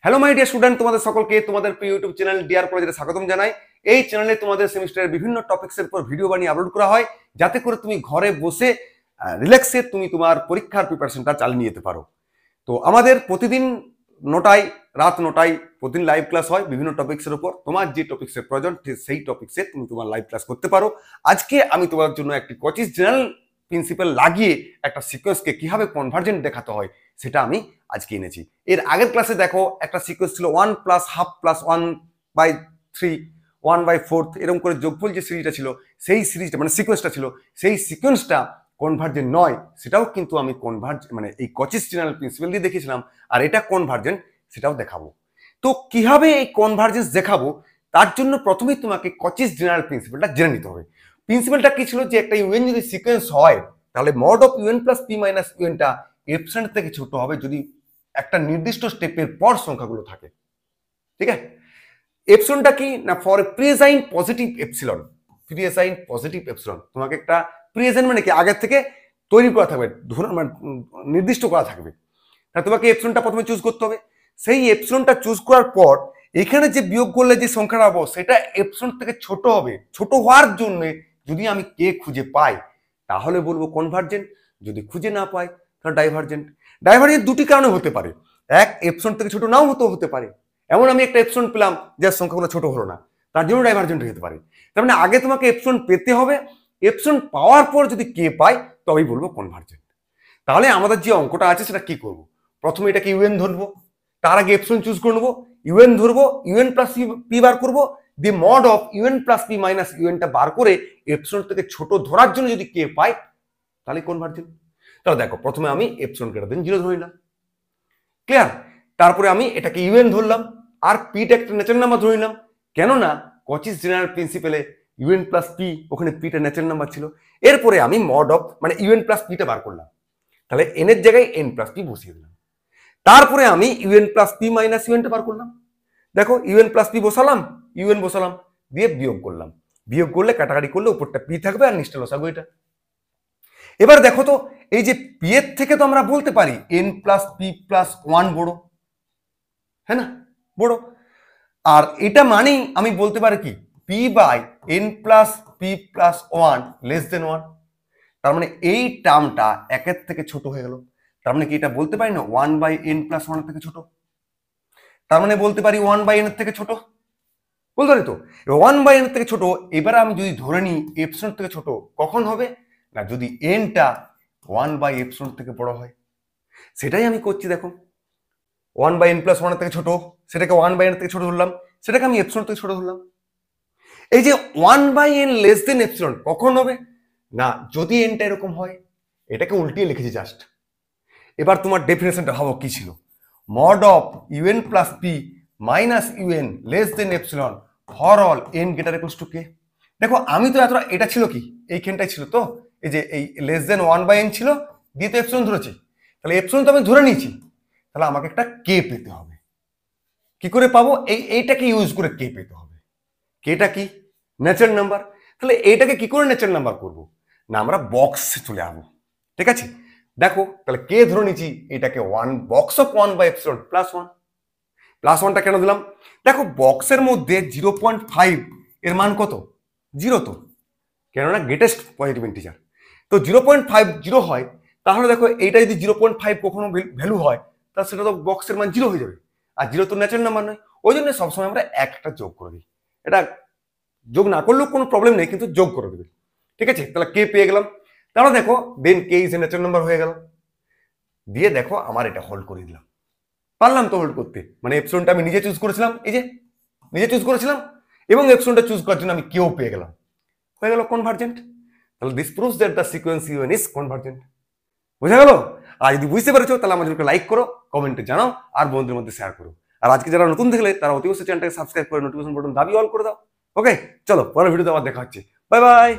Hello my dear student, তোমাদের সকলকে তোমাদের প্রিয় ইউটিউব চ্যানেল ডিয়ার কলেজে স্বাগতম জানাই। এই চ্যানেলে তোমাদের সেমিস্টারের বিভিন্ন টপিক্সের উপর ভিডিও বানিয়ে আপলোড করা হয়, যাতে করে তুমি ঘরে বসে রিল্যাক্সে তুমি তোমার পরীক্ষার প্রিপারেশনটা চালিয়ে নিয়ে যেতে পারো। তো আমাদের প্রতিদিন রাত 9টায় প্রতিদিন লাইভ ক্লাস হয় বিভিন্ন টপিক্সের উপর। তোমার যে টপিক্সের প্রয়োজন সেই টপিক্সে তুমি তোমার লাইভ ক্লাস করতে পারো। আজকে আমি তোমার জন্য একটি কোচিস জেনারেল প্রিন্সিপাল লাগিয়ে একটা সিকোয়েন্সকে কিভাবে কনভার্জেন্ট দেখাতে হয় সেটা আমি আজকে এনেছি। এর আগের ক্লাসে দেখো একটা সিকোয়েন্স ছিল 1 প্লাস হাফ প্লাস 1/3 1/4 এরকম করে যোগফল যে সিরিজটা ছিল, সেই সিরিজটা মানে সিকোয়েন্সটা ছিল, সেই সিকোয়েন্সটা কনভার্জেন্ট নয়, সেটাও কিন্তু আমি এই কচিস জেনারেল প্রিন্সিপাল দিয়ে দেখিয়েছিলাম। আর এটা কনভার্জেন্ট সেটাও দেখাবো। তো কিভাবে এই কনভার্জেন্স দেখাবো তার জন্য প্রথমেই তোমাকে কচিস জেনারেল প্রিন্সিপালটা জেনে নিতে হবে। প্রিন্সিপালটা কি ছিল যে একটা ইউএন যদি সিকোয়েন্স হয় তাহলে mod of u n plus p minus ইউএনটা এপসিলন থেকে ছোট হবে যদি একটা নির্দিষ্ট স্টেপের পর সংখ্যাগুলো থাকে। ঠিক আছে, এপসিলনটা কি না, for preassigned positive epsilon. Preassigned positive epsilon তোমাকে একটা প্রিএসাইন মানে কি আগের থেকে তৈরি করা থাকবে, নির্দিষ্ট করা থাকবে। তা তোমাকে এপসিলনটা প্রথমে চুজ করতে হবে। সেই এপসিলনটা চুজ করার পর এখানে যে বিয়োগ করলে যে সংখ্যাটা পাবো সেটা এপসিলন থেকে ছোট হবে। ছোট হওয়ার জন্য যদি আমি কে খুঁজে পাই তাহলে বলবো কনভার্জেন্ট, যদি খুঁজে না পাই তাহলে ডাইভার্জেন্ট। ডাইভার্জেন্ট দুটি কারণে হতে পারে, এক এপসিলন থেকে ছোট নাও হতে পারে। এমন আমি একটা এপসিলন পেলাম যার সংখ্যাগুলো ছোট হলো না, তার জন্য ডাইভার্জেন্ট হতে পারে। তার মানে আগে তোমাকে এপসিলন পেতে হবে, এপসিলন পাওয়ার পর যদি কে পাই তবেই বলবো কনভার্জেন্ট। তাহলে আমাদের যে অঙ্কটা আছে সেটা কি করব, প্রথমে এটাকে ইউএন ধরবো, তার আগে এপসিলন চুজ করে নেবো, ইউএন ধরবো, ইউএন প্লাস পি বার করবো, the mod of u n plus p minus ইউএনটা বার করে এপসিলন থেকে ছোট ধরার জন্য যদি কে পাই তাহলে কনভার্জেন্ট। তাহলে দেখো প্রথমে আমি এপসিলন গ্রেটার দেন 0 ধরে নিলাম, ক্লিয়ার। তারপরে আমি এটাকে ইউএন ধরলাম আর পিটা একটা ন্যাচারাল নাম্বার ধরে নিলাম, কেননা কচিস জেনারেল প্রিন্সিপালে ইউএন প্লাস পি, ওখানে পিটা ন্যাচারাল নাম্বার ছিল। এরপরে আমি মড অফ মানে ইউএন প্লাস পিটা বার করলাম, তাহলে এন এর জায়গায় এন প্লাস পি বসিয়ে দিলাম। তারপরে আমি ইউএন প্লাস পি মাইনাস ইউএনটা বার করলাম। দেখো ইউএন প্লাস পি বসালাম, ইউএন বসালাম, দিয়ে বিয়োগ করলাম। বিয়োগ করলে কাটাকাটি করলে উপরটা পি থাকবে আর নিচটা লসাগু এটা। এবার দেখো তো এই যে পি এর থেকে তো আমরা বলতে পারি এন প্লাস পি প্লাস 1 বড়, হ্যাঁ না, বড়। আর এটা মানেই আমি বলতে পারি কি P by N plus P plus 1 less than 1। তার মানে এই টার্মটা একের থেকে ছোট হয়ে গেল। তার মানে কি এটা বলতে পারি না 1/n প্লাস 1 থেকে ছোট। তার মানে বলতে পারি 1/n এর থেকে ছোট, বলতে পারি তো। 1/n এর থেকে ছোট। এবারে আমি যদি ধরে নিই এপসিলন থেকে ছোট, কখন হবে না যদি এনটা 1/এপসিলন থেকে বড় হয়। সেটাই আমি করছি, দেখো 1/n প্লাস 1 থেকে ছোট, সেটাকে 1/n থেকে ছোট ধরলাম, সেটাকে আমি এপসিলন থেকে ছোট ধরলাম। এই যে 1/n লেস দেন এপসিলন কখন হবে না যদি এনটা এরকম হয়। এটাকে উল্টিয়ে লিখেছি জাস্ট। এবার তোমার ডেফিনেশনটা ভাবো কি ছিল, mod of u n plus p minus u n less than epsilon for all n greater equals to k. দেখো আমি তো এতটা, এটা ছিল কি এইখানটাই ছিল তো, এই যে এই লেস দেন 1/n ছিল, দিয়ে তো এপসিলন ধরেছি, তাহলে এপসিলন তো আমি ধরে নিয়েছি, তাহলে আমাকে একটা কে পেতে হবে। কি করে পাবো, এইটাকে ইউজ করে কে পেতে হবে। কেটা কি ন্যাচারাল নাম্বার, তাহলে এইটাকে কি করে ন্যাচারাল নাম্বার করবো না আমরা বক্সে চলে আসবো। ঠিক আছে, দেখো তাহলে কে ধরে নিচ্ছি এটাকে 1 বক্স অফ 1/এপসিলন প্লাস 1। প্লাস 1টা কেন দিলাম, দেখো বক্সের মধ্যে 0.5 এর মান কত, 0 তো, কেননা গ্রেটেস্ট পজিটিভ ইন্টিজার। তো 0.50 হয়, তাহলে দেখো এইটা যদি 0.5 কখনো ভ্যালু হয় তাহলে সেটা তো বক্সের মান 0 হয়ে যাবে, আর 0 তো ন্যাচারাল নাম্বার নয়। ওই জন্য সবসময় আমরা একটা যোগ করে দিই। এটা যোগ না করলেও কোনো প্রবলেম নেই, কিন্তু যোগ করে দেবে। ঠিক আছে, তাহলে কে পেয়ে গেলাম। তাহলে দেখো দেন K is a natural number হয়ে গেল। দিয়ে দেখো আমার এটা হোল্ড করে দিলাম, পারলাম তো হোল্ড করতে, মানে এপসিলনটা আমি নিজে চুজ করেছিলাম, এই যে নিজে চুজ করেছিলাম, এবং এপসিলনটা চুজ করার জন্য আমি কেউ পেয়ে গেলাম, হয়ে গেল কনভার্জেন্ট। তাহলে this proves that the sequence UN is convergent. বোঝা গেল? আর যদি বুঝতে পেরেছো তাহলে আমাদেরকে লাইক করো, কমেন্টে জানাও, আর বন্ধুদের মধ্যে শেয়ার করো। আর আজকে যারা নতুন দেখলে তারা অতি অবশ্যই চ্যানেলটাকে সাবস্ক্রাইব করে নোটিফিকেশন বাটন দাবি অল করে দাও। ওকে, চলো পরের ভিডিওতে আবার দেখা হচ্ছে। Bye bye.